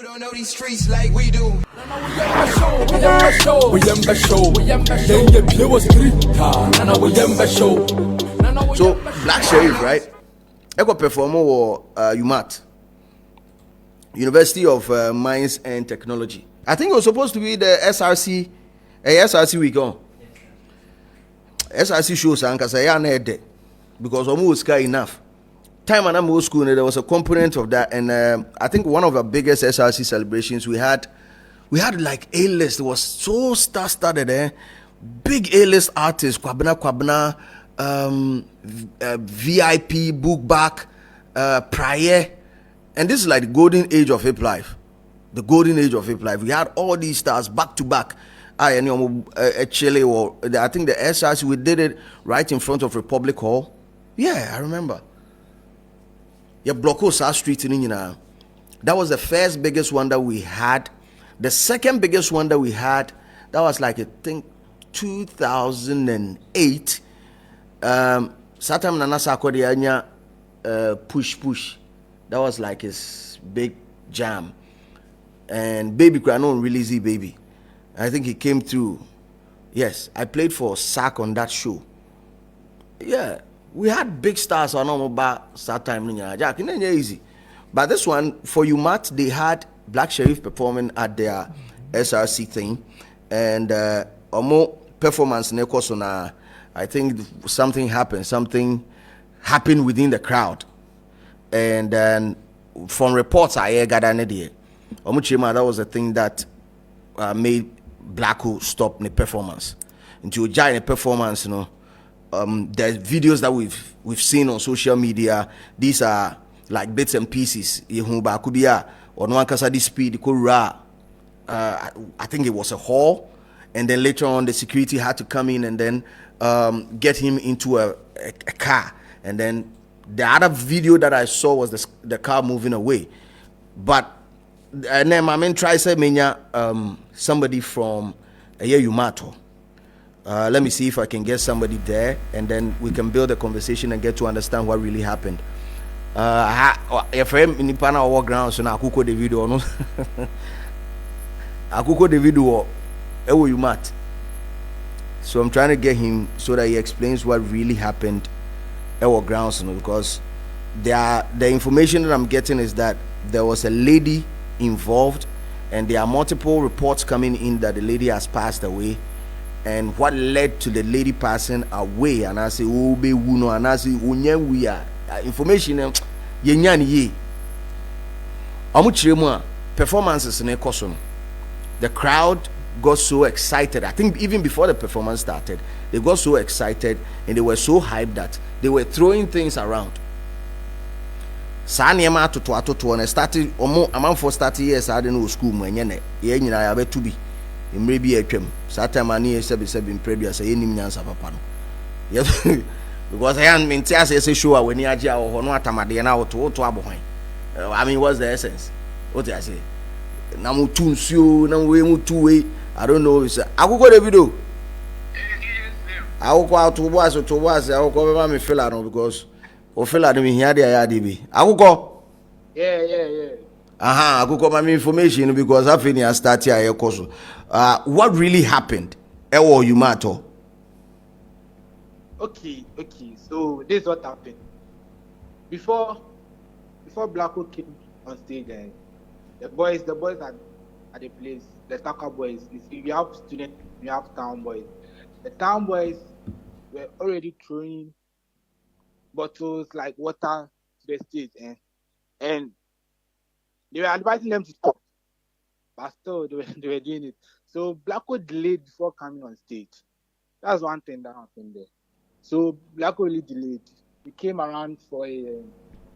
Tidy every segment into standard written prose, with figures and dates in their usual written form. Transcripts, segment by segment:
You don't know these streets like we do. So Black Sheriff, right? I got perform or UMAT, University of Mines and Technology. I think it was supposed to be the SRC week on. SRC shows and because I am there because almost sky enough. Time and I'm school, there was a component of that, and I think one of the biggest SRC celebrations we had like A-list. It was so star-studded, big A-list artists, Kwabena, VIP, Bookback, Prior, and this is like the golden age of hip life. The golden age of hip life. We had all these stars back to back. I think the SRC, we did it right in front of Republic Hall. Yeah, I remember. Yeah, Blacko Street in Inina. That was the first biggest one that we had. The second biggest one that we had, that was like I think 2008. Satam Nana Sakodianya push. That was like his big jam. And Baby Kranon release Baby. I think he came through. Yes, I played for Sack on that show. Yeah. We had big stars on about start time Jack, easy. But this one for UMAT, they had Black Sheriff performing at their SRC thing, and more performance I think something happened within the crowd, and then from reports I got an idea. That was the thing that made Blacko stop the performance. Until giant performance, there's videos that we've seen on social media. These are like bits and pieces. Speed, I think it was a hall, and then later on the security had to come in and then get him into a car. And then the other video that I saw was the car moving away. But and then my man tried to somebody from UMAT. Let me see if I can get somebody there, and then we can build a conversation and get to understand what really happened. If I'm in the war ground, so now Akuko the video, no? Akuko the video, UMAT. So I'm trying to get him so that he explains what really happened at war grounds, because the information that I'm getting is that there was a lady involved, and there are multiple reports coming in that the lady has passed away. And what led to the lady passing away, and I say, oh, be wuno, and I say, we are information, yenyan performances in a costume. The crowd got so excited. I think even before the performance started, they got so excited and they were so hyped that they were throwing things around. Sanyama to and started among for 30 years. I didn't know school, I to be. Maybe a chem. Satamani is in previous any nyansa papa. Yes, because I am in Tias sure when you are or not Tamadiana to Abohine. I mean, what's the essence? What I say? Namutun Sue, Namu I don't know. I will go to video. I will go out to was or to was. I will go me fill out because or fill out me here. I will go. Yeah. I could come my information because I finished I started here course. What really happened? Or you matter? Okay. So this is what happened. Before Blacko came on stage, the boys at the place, the Taka boys. You have students, you have town boys. The town boys were already throwing bottles like water to the stage, and they were advising them to stop, but still they were doing it. So Blacko delayed before coming on stage. That's one thing that happened there. So Blacko really delayed. He came around 4 a.m.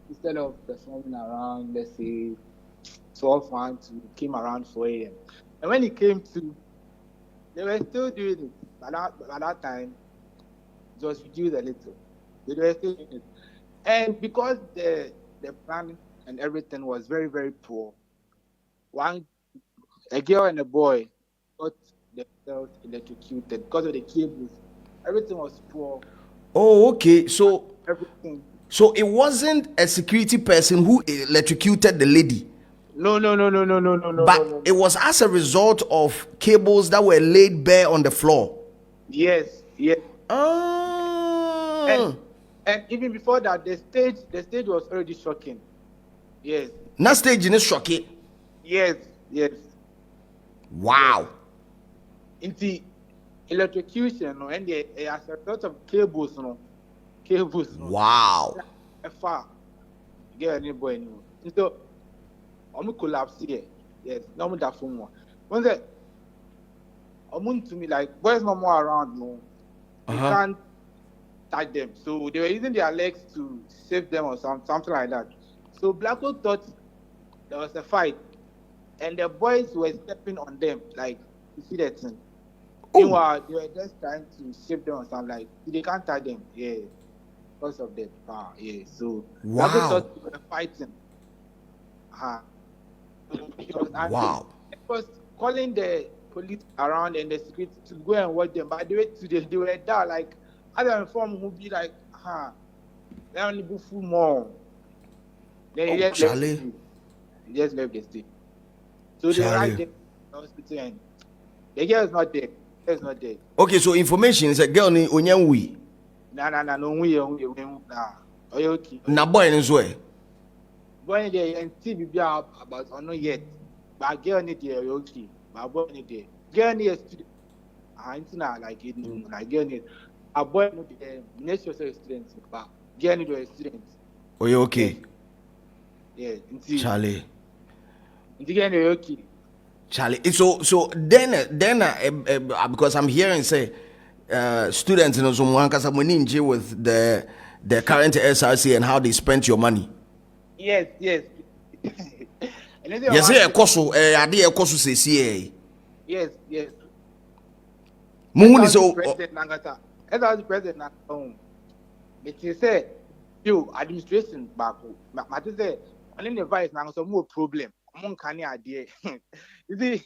Instead of performing around, let's say, 12:00, he came around 4 a.m. And when he came to, they were still doing it. But at that time, it was reduced a little. They were still doing it. And because the plan and everything was very, very poor. A girl and a boy got themselves electrocuted because of the cables. Everything was poor. Oh, okay. So everything. So it wasn't a security person who electrocuted the lady. No. But it was as a result of cables that were laid bare on the floor. Yes. Oh. And even before that, the stage was already shocking. Yes. That stage is shocking. Yes. Wow. Into electrocution, and there are a lot of cables, cables. Wow. Far. Get any boy anymore. So, I'm collapse here. Yes. No more that phone one. One day, I'm to me like boys no more around. No, you can't touch them. So they were using their legs to save them or something like that. So Blacko thought there was a fight, and the boys were stepping on them, like you see that thing. Meanwhile, they were just trying to save them or something like they can't touch them. Yeah, because of that. Yeah. So Blacko thought they were fighting. Wow. It was calling the police around and the security to go and watch them. But they were there, like other inform who be like, they only go full more. Then he just left the state. So they were right there in the hospital and the girl is not there. It's not there. Okay, so information is a girl ni onyanwi. No, we okay. Na boy in Zoe. Boy there and see be about or not yet. But girl need there okay. But boy need there. Girl need a student. It's not like it like girl need a boy need there. Next yourself student, but girl need a student. Oh, you okay? Yeah, Charlie. Okay. Charlie. So then because I'm hearing say students in Zumuanka with the current SRC and how they spent your money. Yes. Yes, a coso idea coso say Yes. Moon so president Nangata. As I was president Nangata. It is say you administration back. But it say only the vice Nangata more problem. Among can idea. You see,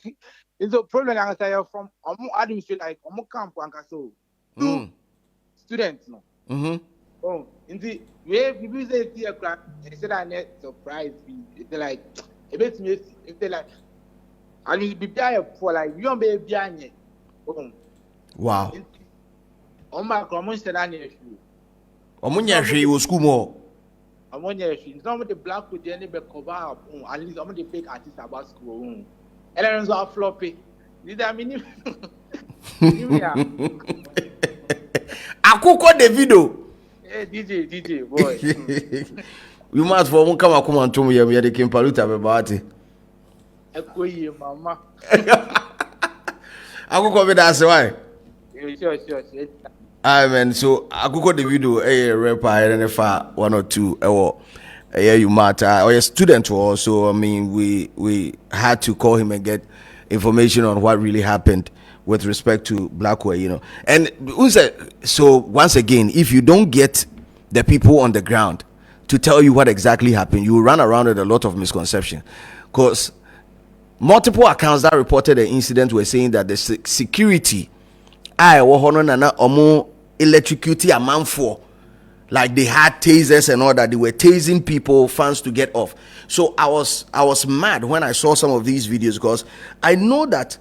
it's a problem Nangata from administration like camp Nangata. Students no. Oh, indeed, people say see a crack. They said I net surprise me. They're like, if they like, I need to be there for like you don't be behind it. Wow. Oh my God, I'm said I need you. Omunya hwe wo school mo. Omunya hwe. Some of the black with the any be cover up. At least I'm the big artist about school. And then so floppy. Did I mean? Akuko Davido. DJ boy. UMAT for one come and to me the Kimpaluta about it. Mama. Akuko be that's why. Sure. Man, so Akuko Davido rapper and if 1 or 2 UMAT or a student also. I mean we had to call him and get information on what really happened with respect to Blacko, And so once again, if you don't get the people on the ground to tell you what exactly happened, you run around with a lot of misconception. Because multiple accounts that reported the incident were saying that the security electrocute a man for, like they had tasers and all that. They were tasing people, fans to get off. So I was mad when I saw some of these videos because I know that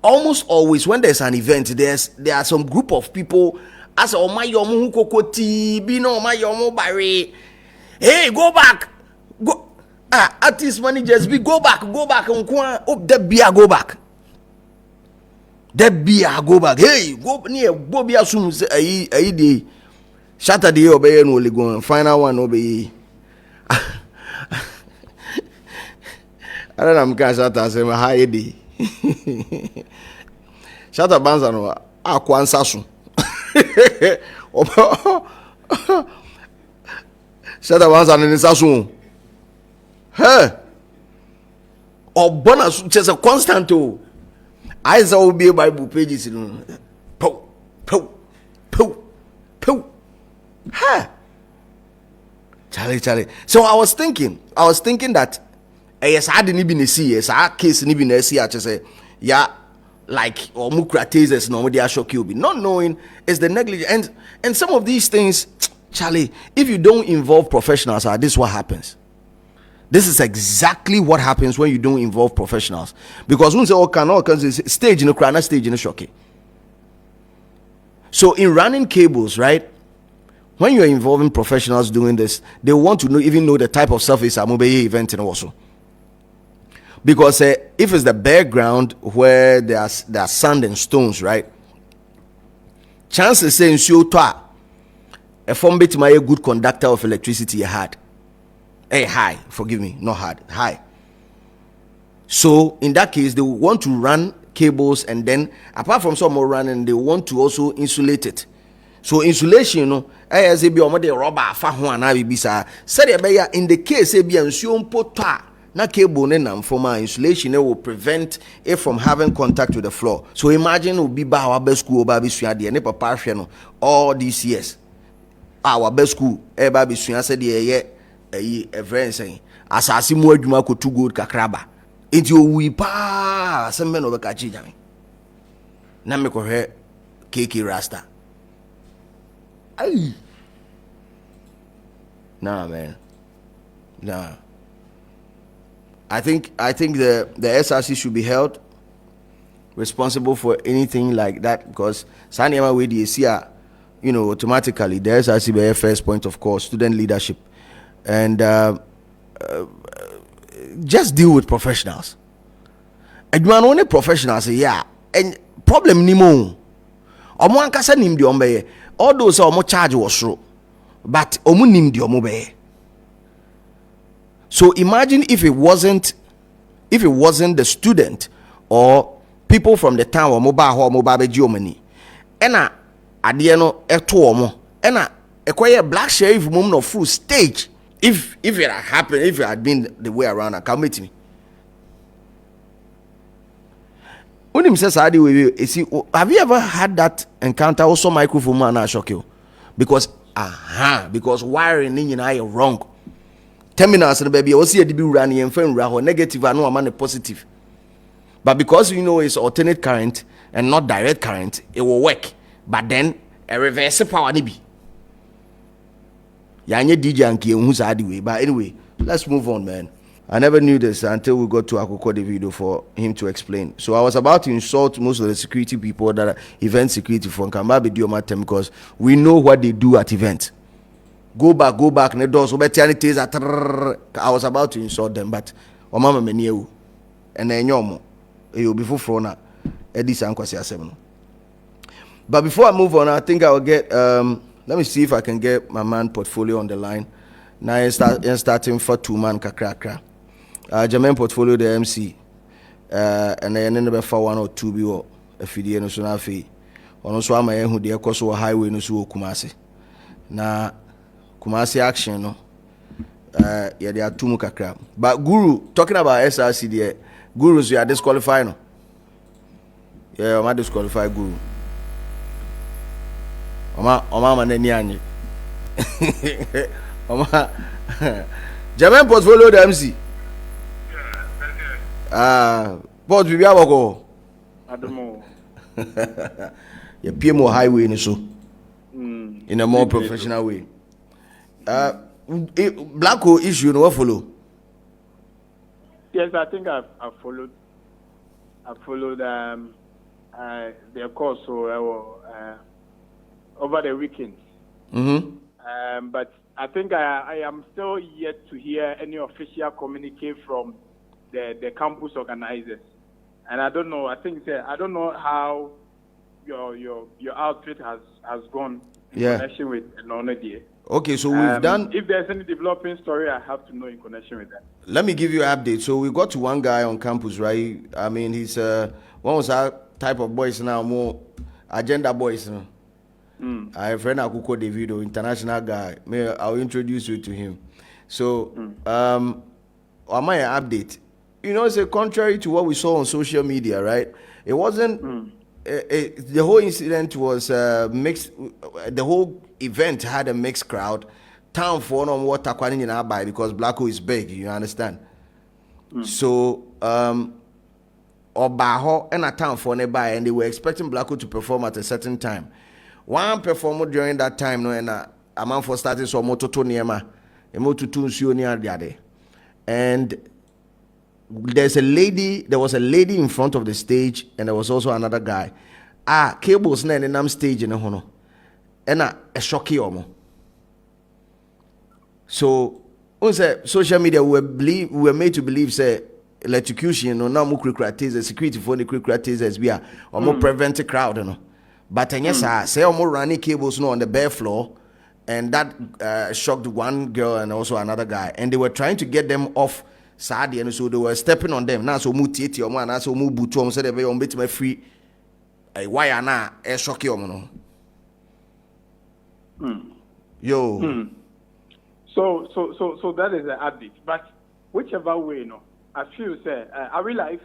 almost always when there's an event, there are some group of people as oh my yomu kokoti bino my yomu bare. Hey, go back. Go artist managers be go back that beer go back. That beer go back. Hey, go near go be assume say the Saturday obey no only go final one obey. I don't know I'm can Saturday say my high day. Shata banza no akwansa so. Shata banza no nsa so. Hey. Obona so just a constant o. Isa will be Bible pages po. Ha. Charlie. So I was thinking that yes, I didn't even see yes, I case didn't even see I just say yeah, like or mukra tasers no they are shock you be not knowing is the negligence and some of these things, Charlie, if you don't involve professionals, this is what happens. This is exactly what happens when you don't involve professionals. Because when say all can stage in the crana stage in the shocky. So in running cables, right? When you're involving professionals doing this, they want to know the type of surface a mobile event and also. Because if it's the bare ground where there are sand and stones, right? Chances say in Sio a form bit my good conductor of electricity hard. High, forgive me, not hard, high. So in that case, they want to run cables, and then apart from some more running, they want to also insulate it. So insulation, you know, as a be rubber said in the case na cable insulation will prevent it from having contact with the floor. So imagine we be our best school all these years. Our best school baby said a friend saying asasi mu adwuma ko too good kakraba enti owi pa sembe no beka chi jame na me ko he keke rasta ay nah man nah. I think the SRC should be held responsible for anything like that, because Sanyama we the you know, automatically the SRC be first point of call, student leadership. And just deal with professionals. And you only professionals, yeah. And problem ni mo. Omo ankasa nim di ombe. All those omo charge was true, but omo nim di omo be. So imagine if it wasn't the student or people from the town or mobile be Germany. Ena adie no eto omo. Ena ekoye black sheriff mum no full stage. If it had happened, if it had been the way around, come meet me. When him says, have you ever had that encounter? Also, microphone man, I shock you because wiring in you wrong. Terminals and baby, I see a DB running and friend negative, I know I'm positive. But because you know it's alternate current and not direct current, it will work. But then a reverse power nibi. Yanye DJ and who's way. But anyway, let's move on, man. I never knew this until we got to Akoko the video for him to explain. So I was about to insult most of the security people that are event security from Kambabe Diomatem, because we know what they do at events. Go back, and the doors. I was about to insult them, but Omama Menieu and then Yomo, you before Frona, Edison Kwasi. But before I move on, I think I will get let me see if I can get my man portfolio on the line. Now starting for 2-man kakra. Jermaine portfolio the MC. And then number 1 or 2 biwo afidie no so na afi. Ono so ama ehu de ekoso highway no so Kumasi. Na Kumasi action no. Yeah, they are 2 mu kakra. But Guru talking about SRC there. Gurus you are disqualified no. Yeah, I'm disqualified Guru. Oma maneni anyi. Oma Jermaine portfolio the MC. But we have go. Adamo. You PMO highway in so. In a more professional way. Blacko issue no follow. Yes, I think I've followed. I followed their course so over the weekend. But I think I am still yet to hear any official communique from the campus organizers, and I don't know. I don't know how your outfit has gone in connection with Nonodia. Okay, so we've done. If there's any developing story, I have to know in connection with that. Let me give you an update. So we got to one guy on campus, right? I mean, he's one was our type of boys now, more agenda boys. I have a friend Akuko Davido, international guy. I'll introduce you to him. So, on my update, you know, it's contrary to what we saw on social media, right? It wasn't. The whole incident was mixed. The whole event had a mixed crowd. Town for no more takwani in our buy because Blacko is big. You understand? So, Obaho and a town for nearby, and they were expecting Blacko to perform at a certain time. One performer during that time, no, and a man for starting so moto to niema, a moto to nsuo ni adiade. and there was a lady in front of the stage, and there was also another guy. Cables na nenam stage in hono. And a shocky omo. So on say social media we were made to believe say electrocution no now the security for the tasers be or prevent the crowd no. But yes, say running cables no on the bare floor, and that shocked one girl and also another guy, and they were trying to get them off Saudi, and so they were stepping on them. Now so mutiti or man, so mu butu so they be on bit my free why na shocky no. Yo. So that is the update. But whichever way, I feel say, are we live?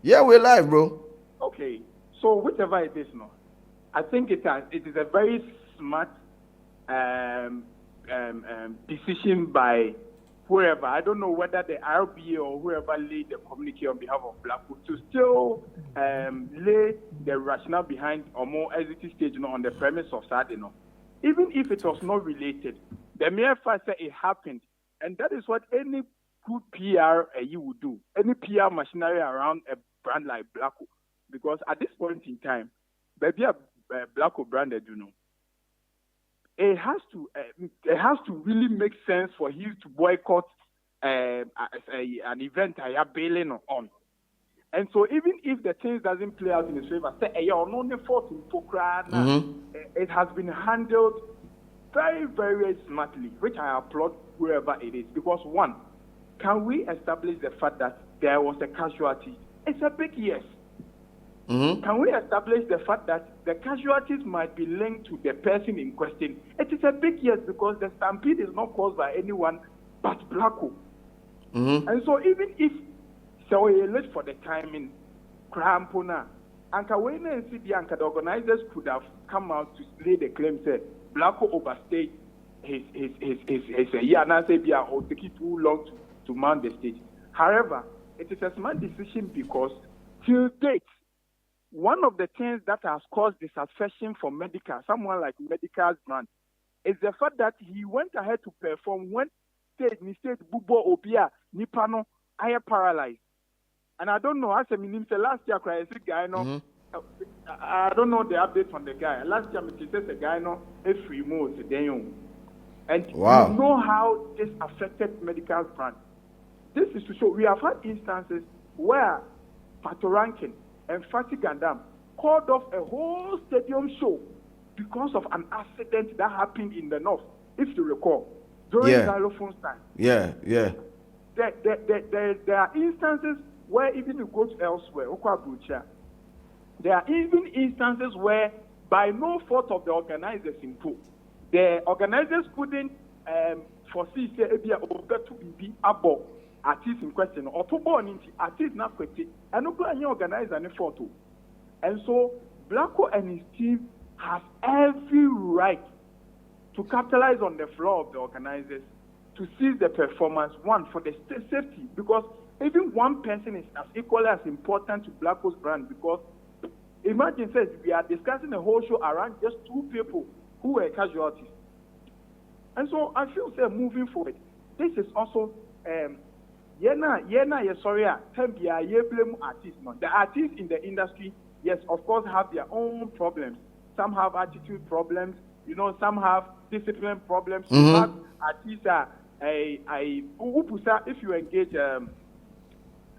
Yeah, we're live, bro. Okay. So whichever it is, I think it is a very smart decision by whoever. I don't know whether the RBA or whoever laid the communique on behalf of Blacko to still lay the rationale behind or more executive stage, on the premise of that, Even if it was not related, the mere fact that it happened, and that is what any good PR you would do, any PR machinery around a brand like Blacko, because at this point in time, baby, Blacko branded, it has to really make sense for him to boycott an event I am bailing on. And so even if the things doesn't play out in his favor, it has been handled very, very smartly, which I applaud whoever it is. Because one, can we establish the fact that there was a casualty? It's a big yes. Can we establish the fact that the casualties might be linked to the person in question? It is a big yes, because the stampede is not caused by anyone but Blacko. And so even if so we late for the timing, Krampona, and Kawena and CB the organizers could have come out to lay the claim that Blacko overstayed his year and I say or take it too long to mount the stage. However, it is a smart decision because till date, one of the things that has caused dissatisfaction for Medical, someone like Medical's brand, is the fact that he went ahead to perform when stage Bubo Obia Nipano I paralyzed. And I don't know, as a minister last year, I guy, I don't know the update on the guy. Last year, I said the guy, a free mode, and wow. You know how this affected Medical brand. This is to show we have had instances where Patorankin and Fatih Gandam called off a whole stadium show because of an accident that happened in the north, if you recall, during Xylophone's time. Yeah. There are instances where even you go to elsewhere, there are even instances where, by no fault of the organizers the organizers couldn't foresee say to be abo artist in question or to born into artist not quitting and no any organizer any photo. And so Blacko and his team have every right to capitalize on the flaw of the organizers, to seize the performance, one, for the safety, because even one person is as equally as important to Blacko's brand, because imagine says we are discussing a whole show around just two people who were casualties. And so I feel say moving forward, this is also blame artists. The artists in the industry, yes, of course, have their own problems. Some have attitude problems, some have discipline problems. Some have artists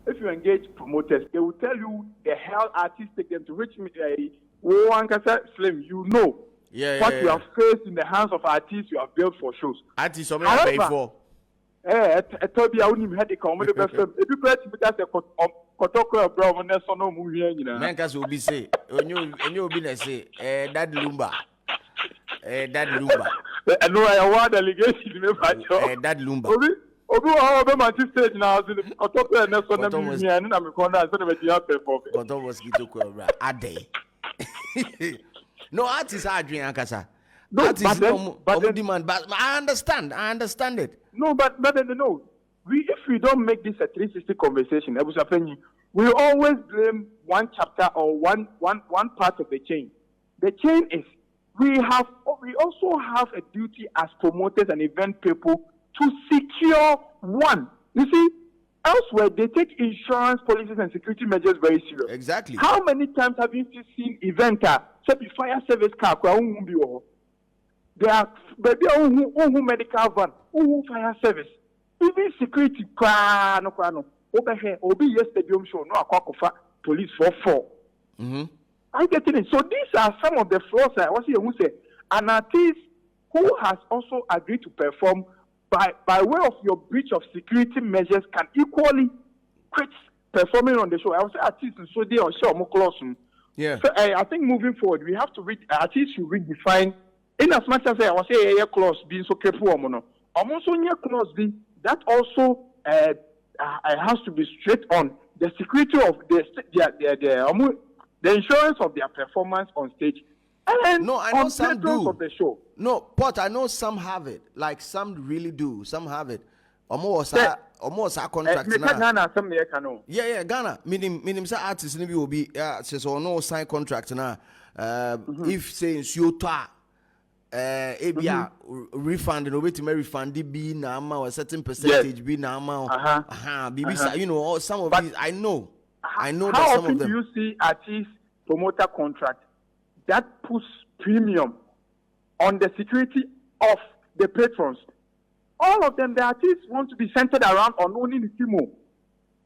if you engage promoters, they will tell you the hell artists take them to reach Slim, what you have faced in the hands of artists you have built for shows. Artists are pay for. I told you I wouldn't have the common best. If you press because the Kotoko Brown and no movie, Mankas will be say, and you'll be say, that Lumba. That Lumba. I know I want delegation. That Lumba. Obi wa obi ma ti stage na azu Kotoko and so na mi and na me corner so na me dey perform. Kotoko mosquito kwabra ade. No, artists are doing Ankasa. No, artists but demand. But I understand it. No, but no. If we don't make this a 360 conversation, we always blame one chapter or one part of the chain. The chain is we also have a duty as promoters and event people to secure one. You see, elsewhere, they take insurance policies and security measures very serious. Exactly. How many times have you seen eventer, say, fire service car, there are who medical van, who fire service, even security car, no, Obi yesterday show, no, a police for 4. I get it. So these are some of the flaws. I was here who say an artist who has also agreed to perform by way of your breach of security measures can equally quit performing on the show. I would say artists so they or show more close. Yeah. So I think moving forward, we have to artists should redefine. In as much as I was say clause being so careful, almost on your clause be that also has to be straight on the security of the insurance of their performance on stage. And no, I know some do. Of the show. No, but I know some have it. Like some really do. Some have it. Almost a contract now. Yeah, Ghana. Meaning say artists will be says or no sign contract now. If say Sota refund and to refund be now a certain percentage be now. You know, some of these I know. I know that some of them. How often do you see artists promoter contract that puts premium on the security of the patrons? All of them, the artists want to be centered around on owning the Timo.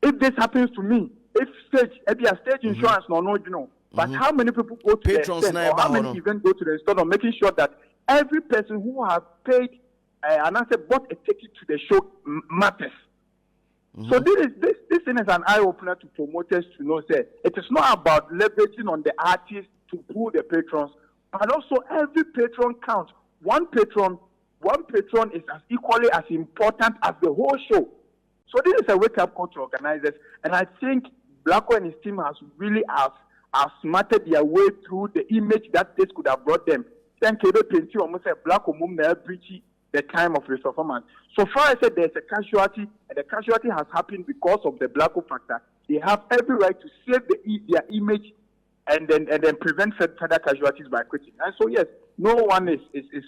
If this happens to me, if stage insurance, no. But how many people go to patrons the extent, or how many even go to the store, making sure that every person who has paid and I said bought a ticket to the show matters. So this thing is an eye opener to promoters to know that it is not about leveraging on the artists to pull the patrons, but also every patron counts. One patron is as equally as important as the whole show. So this is a wake-up call to organizers, and I think Blacko and his team has really smarted their way through the image that this could have brought them. Then Kebe Penti almost said Blacko mum na breachy the time of his performance. So far I said there's a casualty, and the casualty has happened because of the Blacko factor. They have every right to save their image and then prevent further casualties by quitting. And so yes, no one is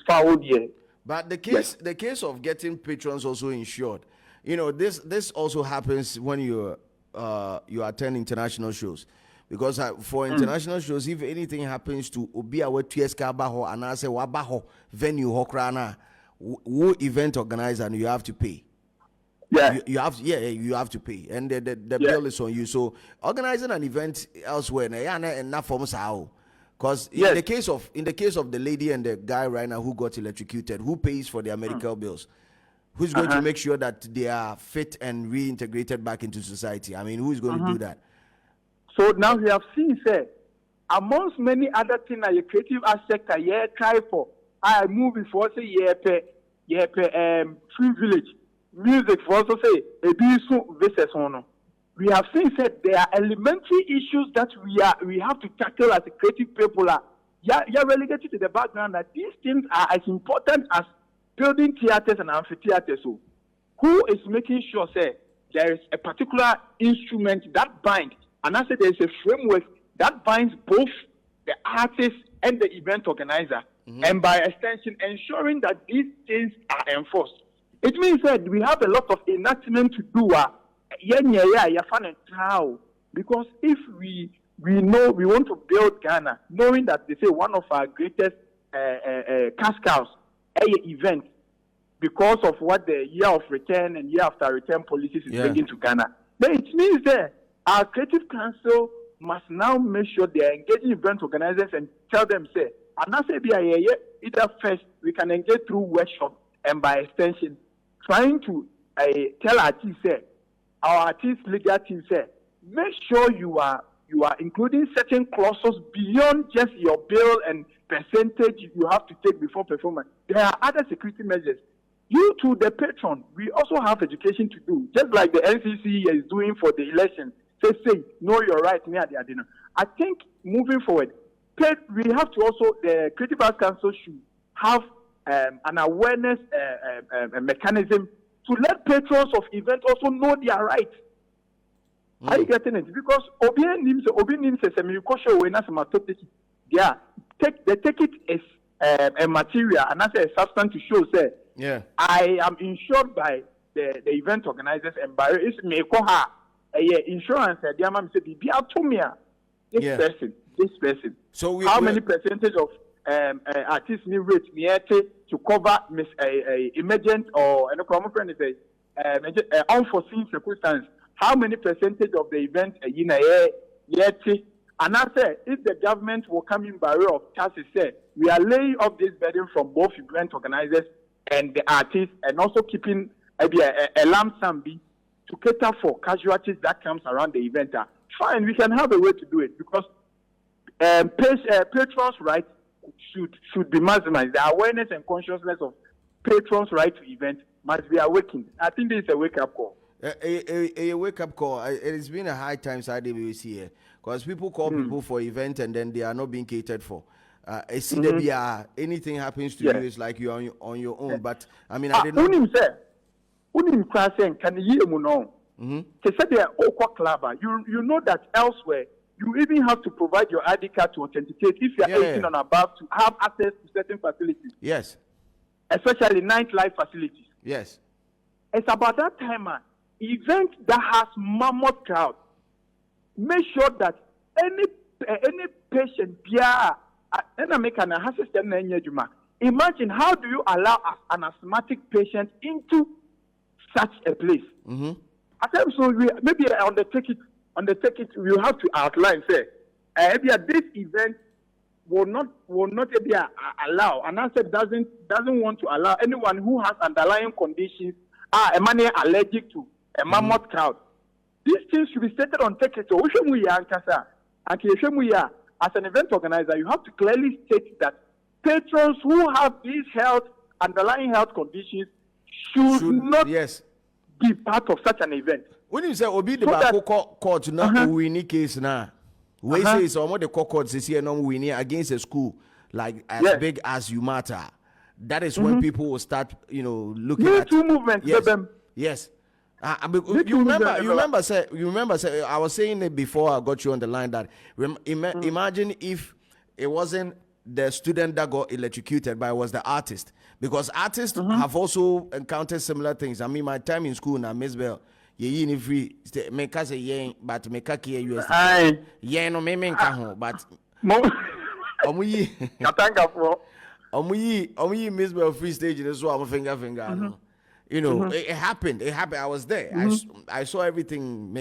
fouled here. But the case of getting patrons also insured. You know, this also happens when you attend international shows. Because for international shows, if anything happens to Obi Awe Tueska Baho and I say Wabaho venue Hokrana, who event organizer, and you have to pay. Yeah, you have to pay, and the bill is on you. So organizing an event elsewhere, and not from how, because in the case of the lady and the guy right now who got electrocuted, who pays for their medical bills? Who's going to make sure that they are fit and reintegrated back into society? I mean, who is going to do that? So now we have seen, say, amongst many other things, a creative aspect, try for. I move before say free village music for also say ebisu versus ono. We have seen said there are elementary issues that we have to tackle as a creative people. You're relegated to the background that these things are as important as building theaters and amphitheaters. So who is making sure say there is a particular instrument that binds, and I say there is a framework that binds both the artist and the event organizer, and by extension ensuring that these things are enforced. It means that we have a lot of enactment to do. Because if we know we want to build Ghana, knowing that they say one of our greatest cash cows event, because of what the year of return and year after return policies is bringing to Ghana, then it means that our creative council must now make sure they are engaging event organizers and tell them, say, and I say, either first we can engage through workshop and by extension, trying to tell artists, say, our artist legal team, say, make sure you are including certain clauses beyond just your bill and percentage you have to take before performance. There are other security measures. You to the patron, we also have education to do, just like the NCC is doing for the election. Say, know your right near the dinner. I think moving forward, we have to also, the Creative Arts Council should have an awareness mechanism to let patrons of events also know their rights. Are you getting it? Because Obi names a semi-kosher when as a ticket. Yeah, the ticket is a material and that's a substance to show. Say, I am insured by the event organizers and barrier is me insurance this person. So how many percentage of artists need rate to cover emergent or unforeseen circumstance? How many percentage of the event and I say if the government will come in barrier of taxes, say we are laying off this burden from both event organizers and the artists, and also keeping a lump sum to cater for casualties that comes around the event. Fine, we can have a way to do it because patrons' rights should be maximized. The awareness and consciousness of patrons' right to event must be awakened. I think this is a wake-up call. A wake-up call. It has been a high time side here because people call people for event and then they are not being catered for. Anything happens to you, it's like you're on your own. But I mean, I didn't know. You know that elsewhere you even have to provide your ID card to authenticate if you are 18 and above to have access to certain facilities. Yes. Especially nightlife facilities. Yes. It's about that time, man. Event that has mammoth crowd. Make sure that any patient imagine how do you allow an asthmatic patient into such a place? I think so. Maybe on the ticket, we have to outline say, this event will not be allow. And I said doesn't want to allow anyone who has underlying conditions allergic to a mammoth crowd. These things should be stated on tickets. So as an event organizer, you have to clearly state that patrons who have these underlying health conditions should not be part of such an event. When you say Obi the Blacko court now winning case now, we say some of the courts is here not winning against a school like as big as UMAT. That is when people will start, looking at movement. Yes. You remember, I was saying it before I got you on the line that imagine if it wasn't the student that got electrocuted, but it was the artist, because artists have also encountered similar things. I mean, my time in school now, Miss Bell, you free make us a yen, but make a key US. Yeah, no, me but Miss Bell free stage in the swamp finger. It happened. I was there. I saw everything,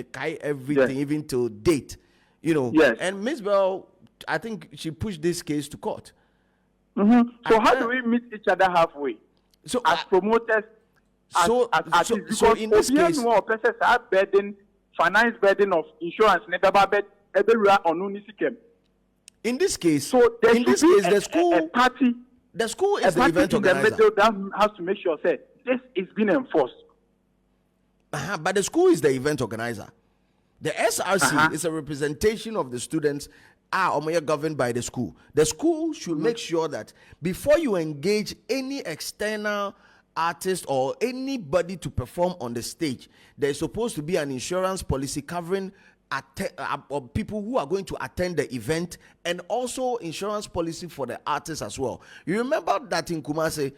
even to date. And Miss Bell, I think she pushed this case to court. So how do we meet each other halfway? So as promoters, so in this case, finance burden of insurance, in this case, the school, a party, the school is the event organizer. The middle that has to make sure this is being enforced. But the school is the event organizer. The SRC is a representation of the students are governed by the school. The school should make sure that before you engage any external artist or anybody to perform on the stage, there is supposed to be an insurance policy covering people who are going to attend the event, and also insurance policy for the artists as well. You remember that in Kumasi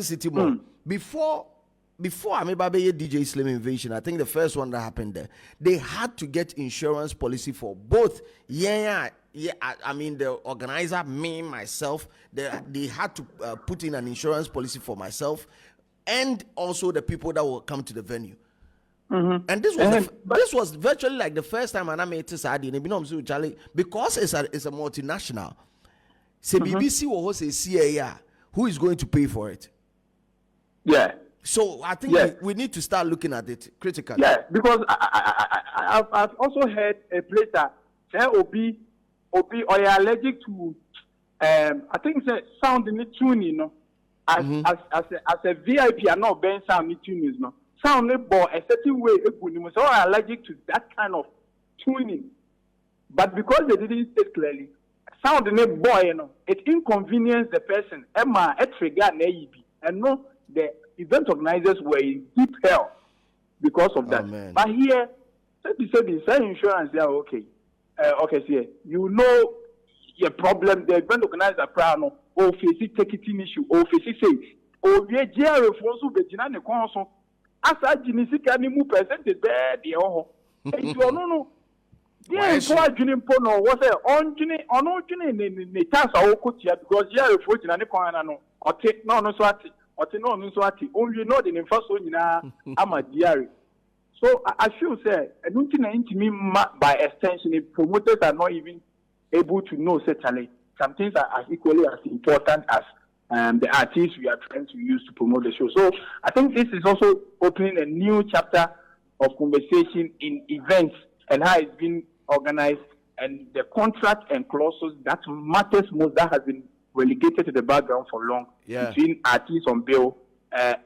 City Mall, before Amebabe DJ Slim invasion, I think the first one that happened there, they had to get insurance policy for both. I mean the organizer, me, myself. They had to put in an insurance policy for myself, and also the people that will come to the venue. And this was virtually like the first time I made this idea. Because it's a multinational. Say BBC will say CAR, who is going to pay for it? Yeah. So I think we need to start looking at it critically. Yeah, because I've also heard a place that Obi or you're allergic to I think it's sound in the tuning, as a VIP, I'm not being sound in tuning, sound but a certain way so I'm allergic to that kind of tuning. But because they didn't say clearly, sound in a boy, it inconvenienced the person. Emma and no, the event organizers were in deep hell because of that. Man. But here, the insurance, they are okay. Your problem, the event organizer proud or face ticketing issue, or face say, oh, yeah, asa jinisika ni mu percentage be de ho enti ono no yeah so adwene mpo no wo say onjini ono dwene ne chance a wo kotia because ya refo gina ne kwan na no ote na ono so ate ote na ono so ate onwe no de ne mfa so nyina ama diary. So I feel say by extension the promoters are not even able to know certainly some things are as equally as important as the artists we are trying to use to promote the show. So I think this is also opening a new chapter of conversation in events and how it's been organized and the contract and clauses that matters most that has been relegated to the background for long between artists on bill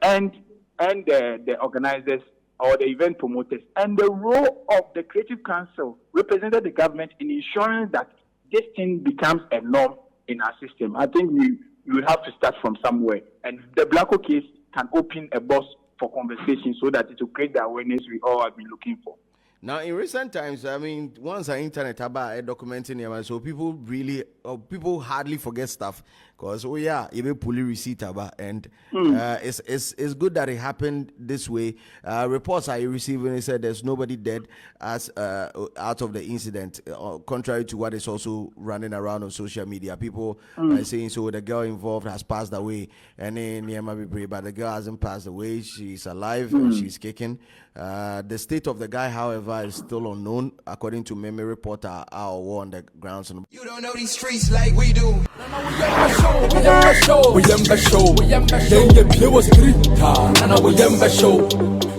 and the organizers or the event promoters, and the role of the Creative Council represented the government in ensuring that this thing becomes a norm in our system. I think we will have to start from somewhere, and the Blacko case can open a box for conversation so that it will create the awareness we all have been looking for. Now, in recent times, I mean, once the internet about documenting them, so people hardly forget stuff because you be pull receipt about, and it's good that it happened this way. Reports I received when they said there's nobody dead as out of the incident, contrary to what is also running around on social media. People are saying so the girl involved has passed away, and then but the girl hasn't passed away. She's alive and she's kicking. The state of the guy, however, is still unknown, according to memory reporter our war on the grounds. You don't know these streets like we do. We show.